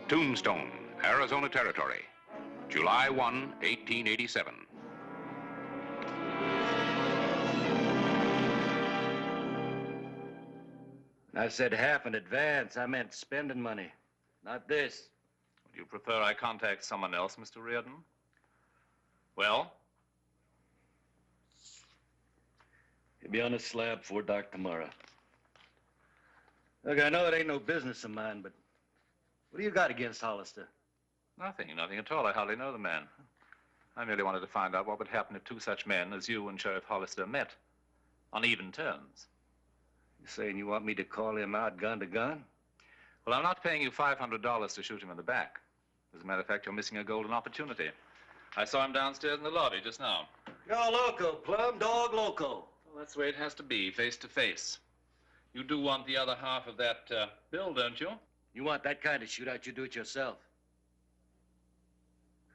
Tombstone, Arizona Territory, July 1, 1887. I said half in advance. I meant spending money, not this. Would you prefer I contact someone else, Mr. Reardon? Well? He'll be on a slab before dark tomorrow. Look, I know it ain't no business of mine, but what do you got against Hollister? Nothing at all. I hardly know the man. I merely wanted to find out what would happen if two such men as you and Sheriff Hollister met on even terms. You saying you want me to call him out gun to gun? Well, I'm not paying you $500 to shoot him in the back. As a matter of fact, you're missing a golden opportunity. I saw him downstairs in the lobby just now. You're loco, Plum, dog loco. Well, that's the way it has to be, face to face. You do want the other half of that bill, don't you? You want that kind of shootout, you do it yourself.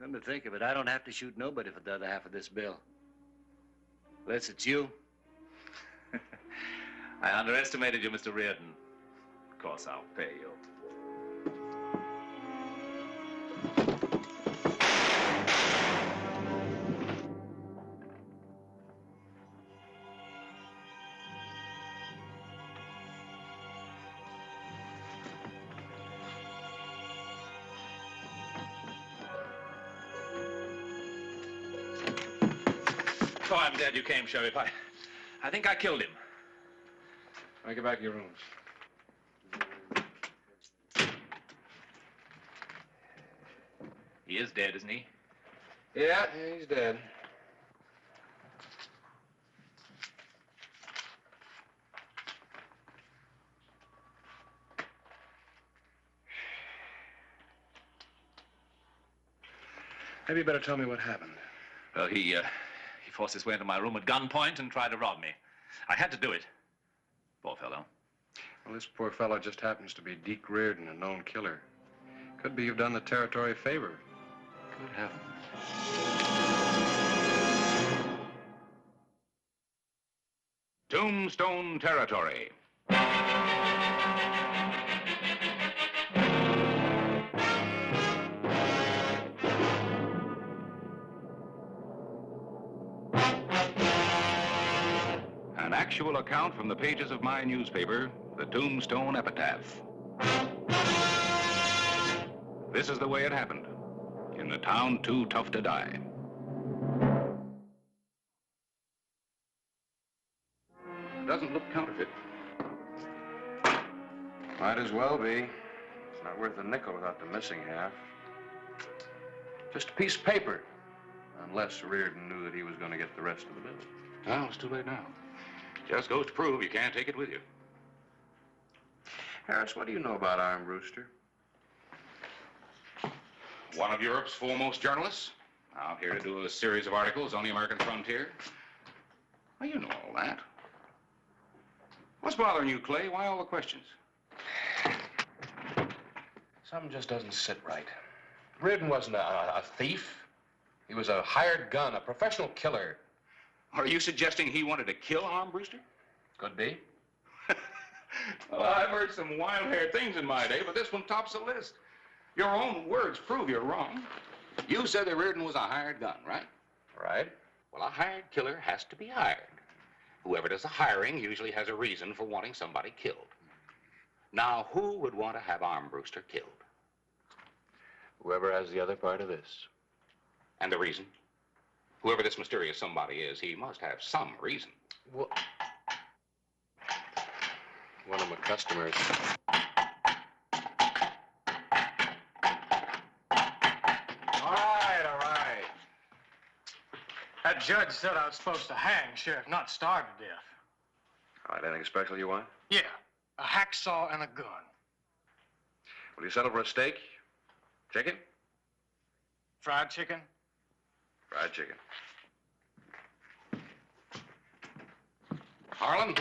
Come to think of it, I don't have to shoot nobody for the other half of this bill. Unless it's you. I underestimated you, Mr. Reardon. Of course, I'll pay you. Oh, I'm glad you came, Sheriff. I think I killed him. I'll get back to your rooms. He is dead, isn't he? Yeah, he's dead. Maybe you better tell me what happened. Well, he forced his way into my room at gunpoint and tried to rob me. I had to do it. Poor fellow. Well, this poor fellow just happens to be Deke Reardon, a known killer. Could be you've done the territory a favor. Good heavens. Tombstone Territory. An actual account from the pages of my newspaper, the Tombstone Epitaph. This is the way it happened, in the town too tough to die. Doesn't look counterfeit. Might as well be. It's not worth a nickel without the missing half. Just a piece of paper. Unless Reardon knew that he was going to get the rest of the bill. Well, it's too late now. Just goes to prove you can't take it with you. Harris, what do you know about Arm Brewster? One of Europe's foremost journalists. Out here to do a series of articles on the American frontier. Well, you know all that. What's bothering you, Clay? Why all the questions? Something just doesn't sit right. Reardon wasn't a thief. He was a hired gun, a professional killer. Are you suggesting he wanted to kill Arm Brewster? Could be. Well, I've heard some wild-haired things in my day, but this one tops the list. Your own words prove you're wrong. You said that Reardon was a hired gun, right? Right. Well, a hired killer has to be hired. Whoever does the hiring usually has a reason for wanting somebody killed. Now, who would want to have Arm Brewster killed? Whoever has the other part of this. And the reason? Whoever this mysterious somebody is, he must have some reason. Well, one of my customers. All right. That judge said I was supposed to hang Sheriff, not starve to death. All right, anything special you want? Yeah, a hacksaw and a gun. Will you settle for a steak? Chicken? Fried chicken? Fried chicken. Harlan,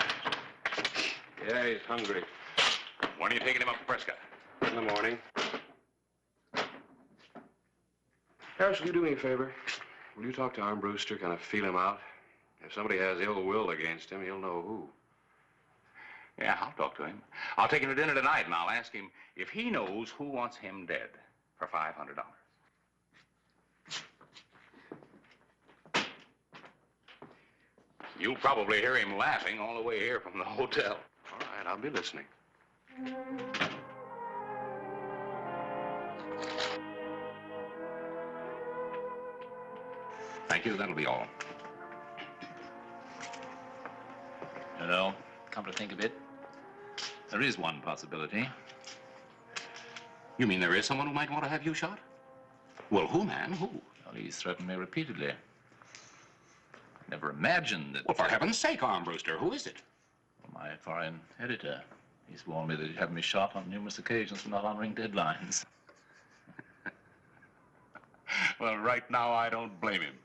Yeah, he's hungry. when are you taking him up to Prescott? In the morning. Harris, will you do me a favor? Will you talk to Arm Brewster, kind of feel him out? If somebody has ill will against him, he'll know who. Yeah, I'll talk to him. I'll take him to dinner tonight, and I'll ask him if he knows who wants him dead for $500. You'll probably hear him laughing all the way here from the hotel. All right, I'll be listening. Thank you. That'll be all. You know, come to think of it, there is one possibility. You mean there is someone who might want to have you shot? Well, who, man? Who? Well, he's threatened me repeatedly. I never imagined that... Well, for heaven's sake, Armbruster, who is it? My foreign editor. He's warned me that he'd have me shot on numerous occasions for not honoring deadlines. Well, right now, I don't blame him.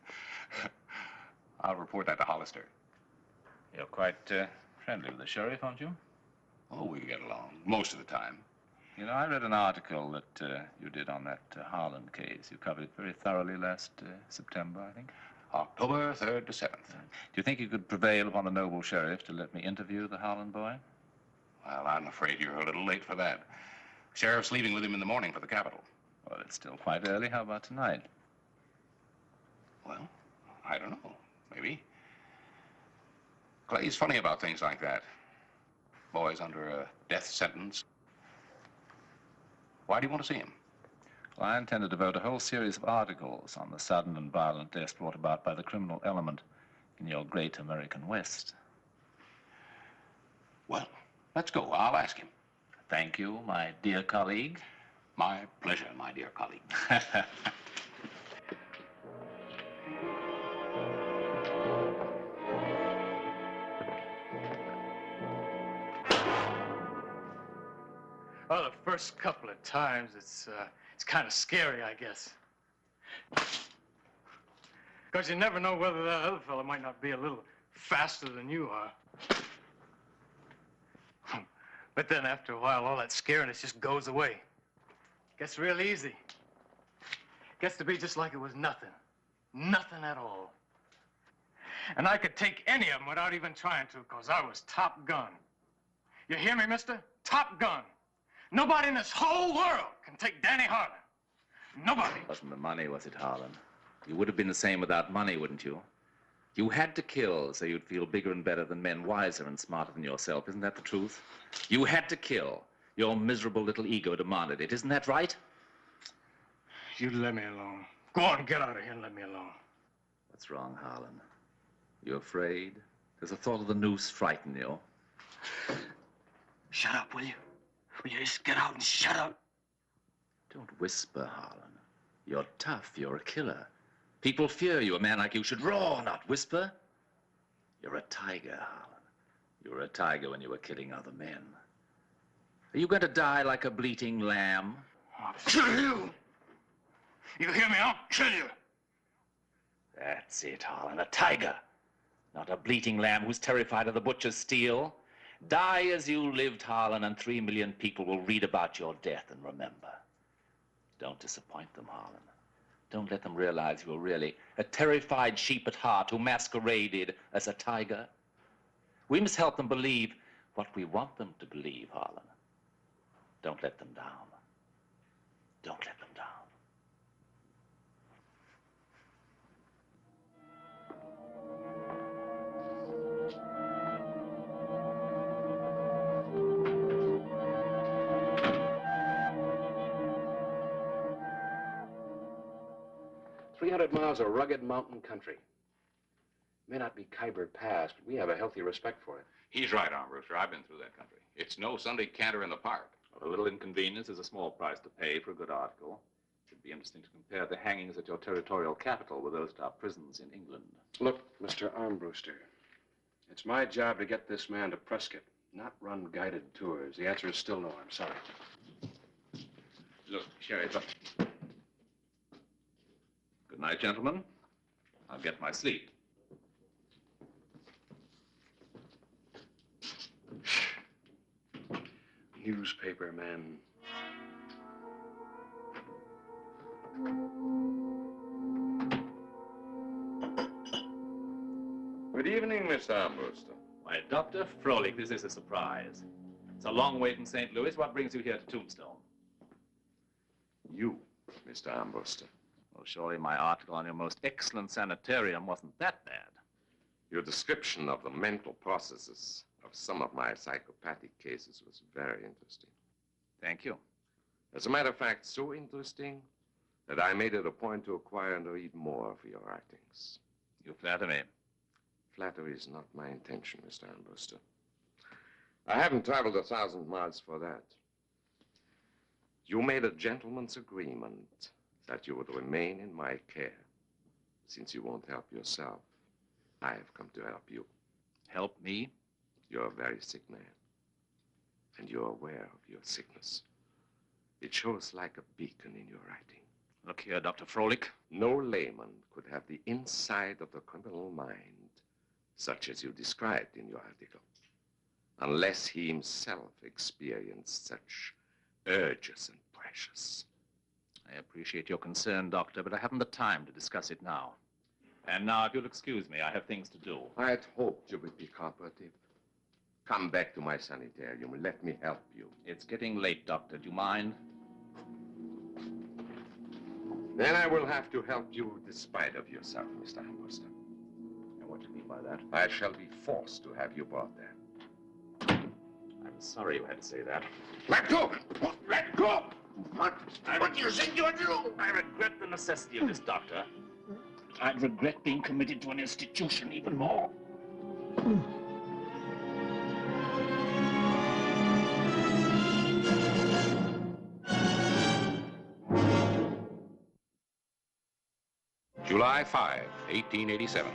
I'll report that to Hollister. You're quite friendly with the sheriff, aren't you? Oh, we get along most of the time. You know, I read an article that you did on that Harlan case. You covered it very thoroughly last September, I think. October 3rd to 7th. Do you think you could prevail upon the noble sheriff to let me interview the Harlan boy? Well, I'm afraid you're a little late for that. Sheriff's leaving with him in the morning for the capital. Well, it's still quite early. How about tonight? Well, I don't know. Maybe. Clay's funny about things like that. Boys under a death sentence. Why do you want to see him? Well, I intend to devote a whole series of articles on the sudden and violent deaths brought about by the criminal element in your great American West. Well, let's go. I'll ask him. Thank you, my dear colleague. My pleasure, my dear colleague. Well, the first couple of times, it's kind of scary, I guess. Because you never know whether that other fellow might not be a little faster than you are. But then after a while, all that scariness just goes away. Gets real easy. Gets to be just like it was nothing. Nothing at all. And I could take any of them without even trying to, because I was top gun. You hear me, mister? Top gun. Nobody in this whole world can take Danny Harlan. Nobody. It wasn't the money, was it, Harlan? You would have been the same without money, wouldn't you? You had to kill so you'd feel bigger and better than men wiser and smarter than yourself. Isn't that the truth? You had to kill. Your miserable little ego demanded it. Isn't that right? You let me alone. Go on, get out of here and let me alone. What's wrong, Harlan? You afraid? Does the thought of the noose frighten you? Shut up, will you? Will you just get out and shut up? Don't whisper, Harlan. You're tough. You're a killer. People fear you. A man like you should roar, not whisper. You're a tiger, Harlan. You were a tiger when you were killing other men. Are you going to die like a bleating lamb? I'll kill you. You hear me? I'll kill you. That's it, Harlan. A tiger. Not a bleating lamb who's terrified of the butcher's steel. Die as you lived, Harlan, and 3 million people will read about your death and remember. Don't disappoint them, Harlan. Don't let them realize you were really a terrified sheep at heart who masqueraded as a tiger. We must help them believe what we want them to believe, Harlan. Don't let them down. Don't let them down. Miles of rugged mountain country. May not be Khyber Pass, but we have a healthy respect for it. He's right, Armbruster. I've been through that country. It's no Sunday canter in the park. Well, a little inconvenience is a small price to pay for a good article. It'd be interesting to compare the hangings at your territorial capital with those at our prisons in England. Look, Mr. Armbruster, it's my job to get this man to Prescott, not run guided tours. The answer is still no. I'm sorry. Look, Sheriff. Good night, gentlemen. I'll get my sleep. Newspaper man. Good evening, Mr. Armbruster. Why, Dr. Froelich, this is a surprise. It's a long way from St. Louis. What brings you here to Tombstone? You, Mr. Armbruster. Well, surely my article on your most excellent sanitarium wasn't that bad. Your description of the mental processes of some of my psychopathic cases was very interesting. Thank you. As a matter of fact, so interesting that I made it a point to acquire and read more of your writings. You flatter me. Flattery is not my intention, Mr. Armbruster. I haven't traveled 1,000 miles for that. You made a gentleman's agreement that you would remain in my care. Since you won't help yourself, I have come to help you. Help me? You're a very sick man, and you're aware of your sickness. It shows like a beacon in your writing. Look here, Dr. Froelich. No layman could have the inside of the criminal mind, such as you described in your article, unless he himself experienced such urges and pressures. I appreciate your concern, Doctor, but I haven't the time to discuss it now. And now, if you'll excuse me, I have things to do. I had hoped you would be cooperative. Come back to my sanitarium and let me help you. It's getting late, Doctor. Do you mind? Then I will have to help you despite of yourself, Mr. Armbruster. And what do you mean by that? I shall be forced to have you brought there. I'm sorry you had to say that. Let go! Let go! What do you think you're doing? I regret the necessity of this, Doctor. I'd regret being committed to an institution even more. July 5, 1887.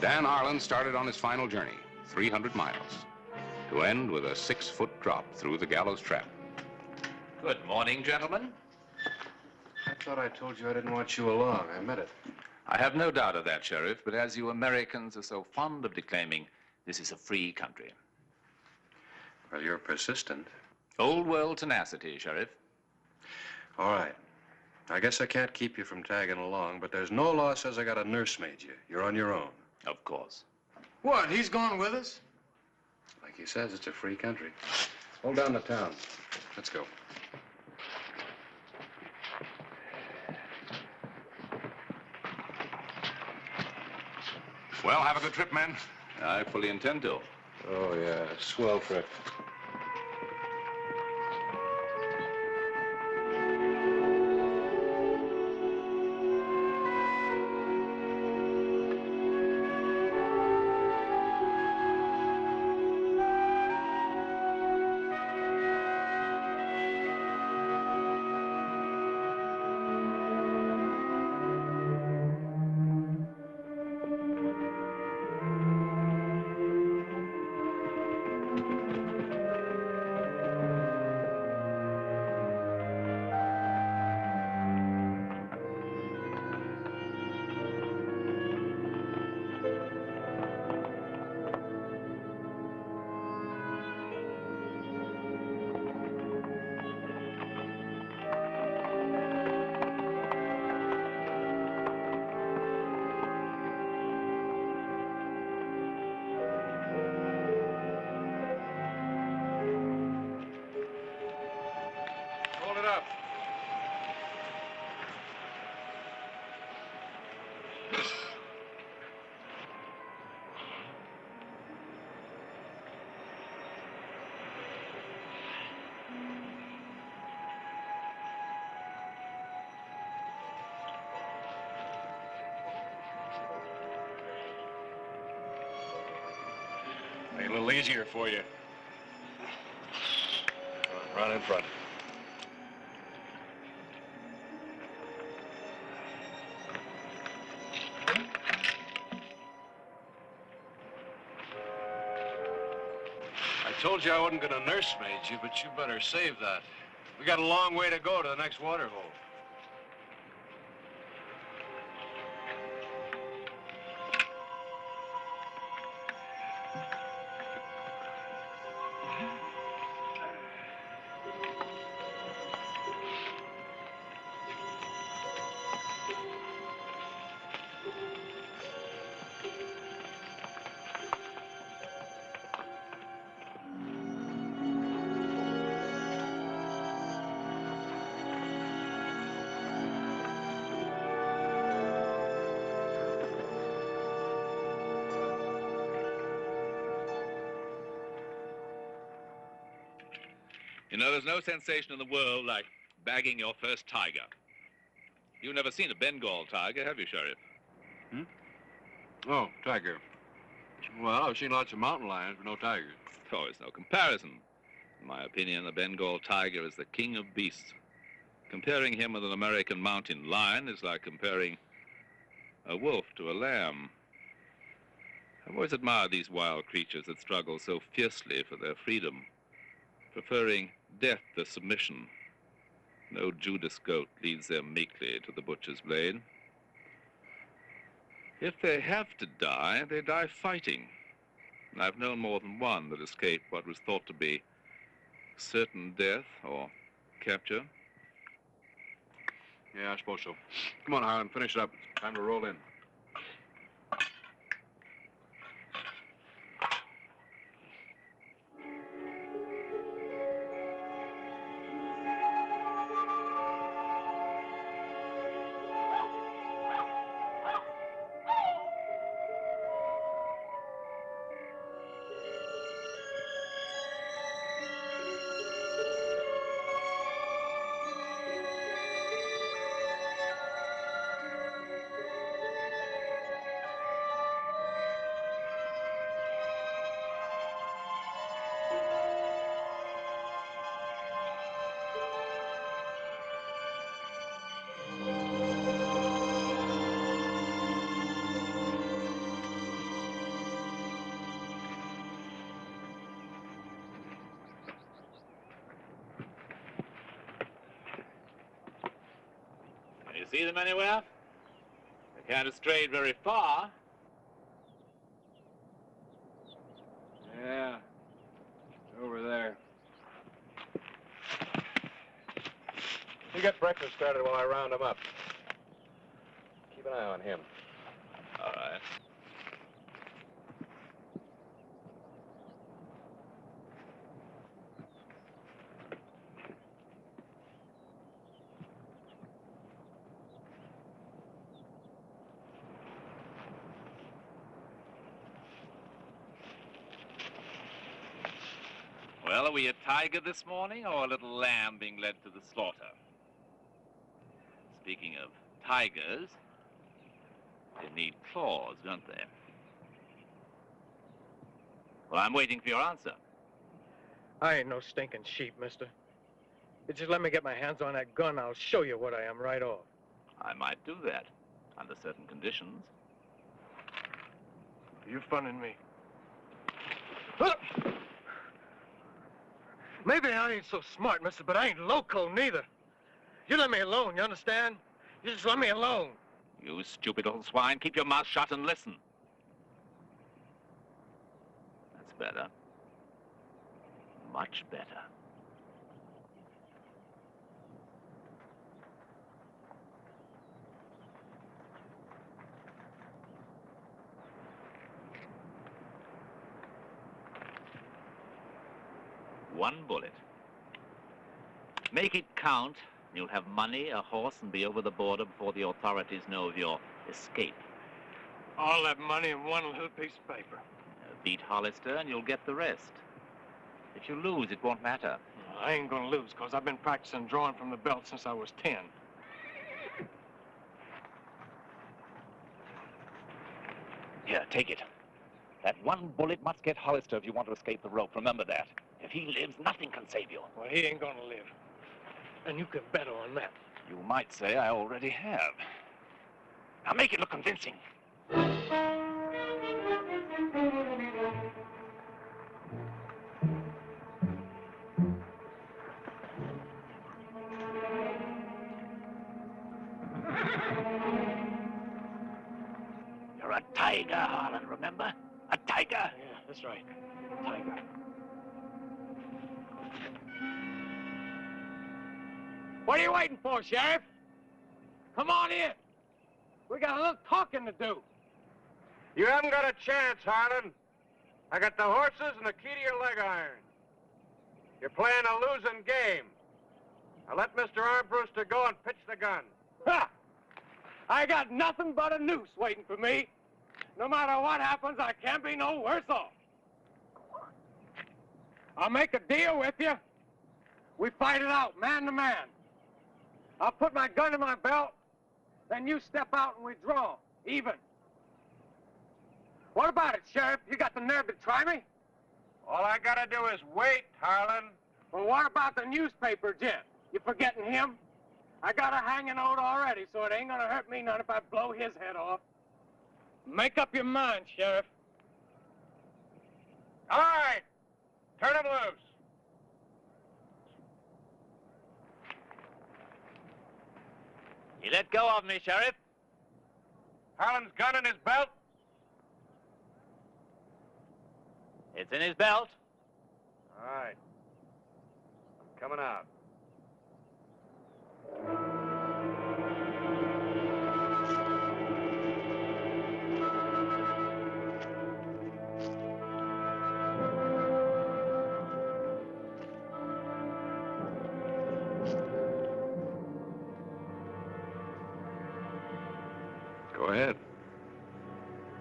Dan Harlan started on his final journey, 300 miles, to end with a 6-foot drop through the gallows trap. Good morning, gentlemen. I thought I told you I didn't want you along. I meant it. I have no doubt of that, Sheriff, but as you Americans are so fond of declaiming, this is a free country. Well, you're persistent. Old world tenacity, Sheriff. All right. I guess I can't keep you from tagging along, but there's no law says I gotta nursemaid you. You're on your own. Of course. What, he's going with us? Like he says, it's a free country. Hold down the town. Let's go. Well, have a good trip, men. I fully intend to. Oh, yeah. Swell trip. Hold it up. Make it a little easier for you. Run in front. I told you I wasn't gonna nursemaid you, but you better save that. We got a long way to go to the next water hole. You know, there's no sensation in the world like bagging your first tiger. You've never seen a Bengal tiger, have you, Sheriff? Oh, tiger. Well, I've seen lots of mountain lions, but no tigers. Oh, it's no comparison. In my opinion, the Bengal tiger is the king of beasts. Comparing him with an American mountain lion is like comparing a wolf to a lamb. I've always admired these wild creatures that struggle so fiercely for their freedom, preferring death to submission. No Judas goat leads them meekly to the butcher's blade. If they have to die, they die fighting. And I've known more than one that escaped what was thought to be certain death or capture. Yeah, I suppose so. Come on, Harlan, finish it up. It's time to roll in. Can you see them anywhere? They can't have strayed very far. Yeah, over there. You get breakfast started while I round him up. Keep an eye on him. All right. Well, are we a tiger this morning or a little lamb being led to the slaughter? Speaking of tigers, they need claws, don't they? Well, I'm waiting for your answer. I ain't no stinking sheep, mister. You just let me get my hands on that gun, I'll show you what I am right off. I might do that, under certain conditions. You funning me? Huh! Maybe I ain't so smart, mister, but I ain't loco neither. You let me alone, you understand? You just let me alone. You stupid little swine, keep your mouth shut and listen. That's better. Much better. One bullet. Make it count. You'll have money, a horse, and be over the border before the authorities know of your escape. All that money in one little piece of paper. Beat Hollister and you'll get the rest. If you lose, it won't matter. I ain't gonna lose, because I've been practicing drawing from the belt since I was 10. Here, take it. That one bullet must get Hollister if you want to escape the rope. Remember that. If he lives, nothing can save you. Well, he ain't gonna live. And you can bet on that. You might say I already have. Now make it look convincing. You're a tiger, Harlan, remember? A tiger. Yeah, that's right. Tiger. What are you waiting for, Sheriff? Come on in. We got a little talking to do. You haven't got a chance, Harlan. I got the horses and the key to your leg iron. You're playing a losing game. Now let Mr. Armbruster go and pitch the gun. Ha! I got nothing but a noose waiting for me. No matter what happens, I can't be no worse off. I'll make a deal with you. We fight it out, man to man. I'll put my gun in my belt, then you step out and we draw, even. What about it, Sheriff? You got the nerve to try me? All I gotta do is wait, Harlan. Well, what about the newspaper gent? You forgetting him? I got a hanging note already, so it ain't gonna hurt me none if I blow his head off. Make up your mind, Sheriff. All right. Turn him loose. He let go of me, Sheriff. Harlan's gun in his belt? It's in his belt. All right. I'm coming out. Go ahead.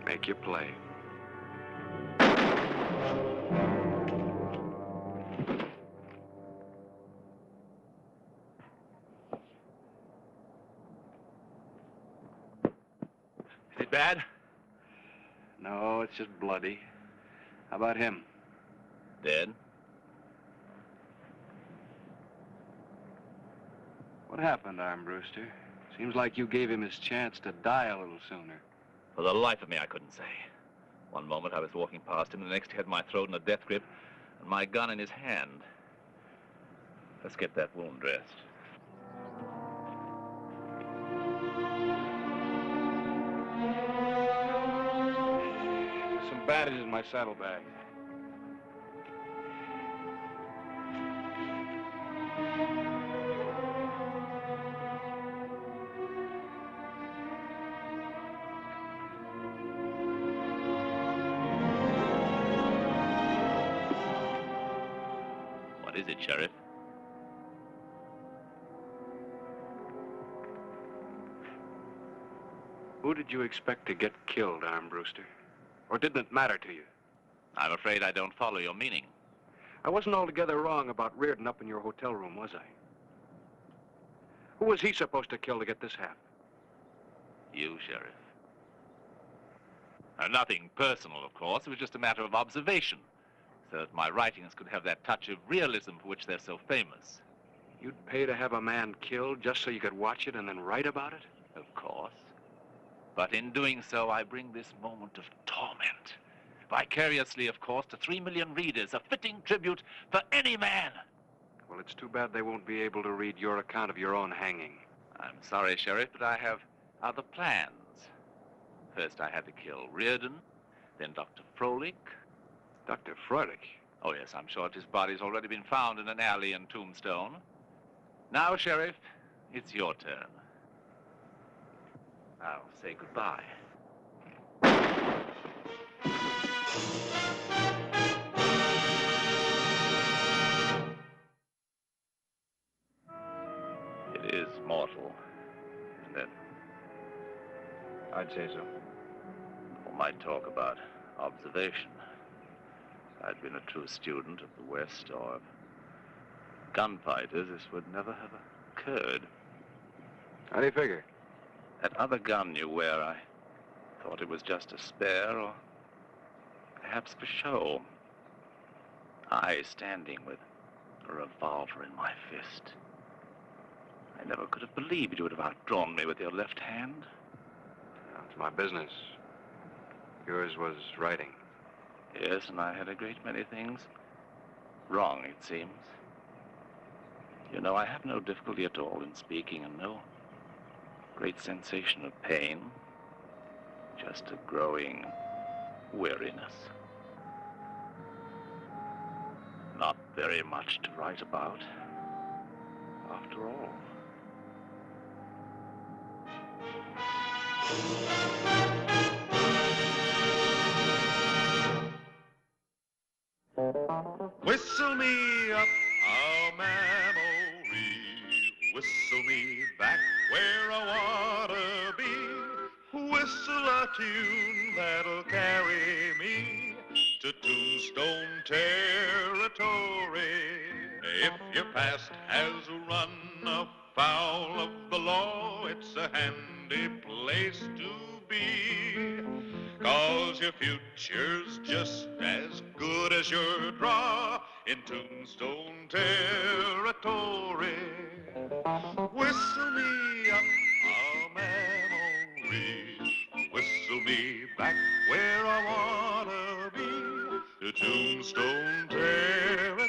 Make your play. Is it bad? No, it's just bloody. How about him? Dead. What happened, Armbruster? Seems like you gave him his chance to die a little sooner. For the life of me, I couldn't say. One moment I was walking past him, the next he had my throat in a death grip and my gun in his hand. Let's get that wound dressed. There's some bandages in my saddlebag. What is it, Sheriff? Who did you expect to get killed, Armbruster? Or didn't it matter to you? I'm afraid I don't follow your meaning. I wasn't altogether wrong about Reardon up in your hotel room, was I? Who was he supposed to kill to get this half? You, Sheriff. Nothing personal, of course. It was just a matter of observation, so that my writings could have that touch of realism for which they're so famous. You'd pay to have a man killed just so you could watch it and then write about it? Of course. But in doing so, I bring this moment of torment. Vicariously, of course, to 3 million readers, a fitting tribute for any man. Well, it's too bad they won't be able to read your account of your own hanging. I'm sorry, Sheriff, but I have other plans. First, I had to kill Reardon, then Dr. Froelich. Dr. Froelich? Oh, yes, I'm sure his body's already been found in an alley in Tombstone. Now, Sheriff, it's your turn. I'll say goodbye. It is mortal, isn't it? I'd say so. People might talk about observation. If I'd been a true student of the West or of gunfighters, this would never have occurred. How do you figure? That other gun you wear, I thought it was just a spare or perhaps for show. I standing with a revolver in my fist. I never could have believed you would have outdrawn me with your left hand. Well, it's my business. Yours was writing. Yes, and I had a great many things wrong, it seems. You know, I have no difficulty at all in speaking and no great sensation of pain. Just a growing weariness. Not very much to write about, after all. Whistle me up a memory, whistle me back where I wanna be, whistle a tune that'll carry me to Tombstone territory. If your past has run afoul of the law, it's a handy place to be. 'Cause your future's just as good as your draw in Tombstone territory. Whistle me up a memory, whistle me back where I wanna be, to Tombstone territory.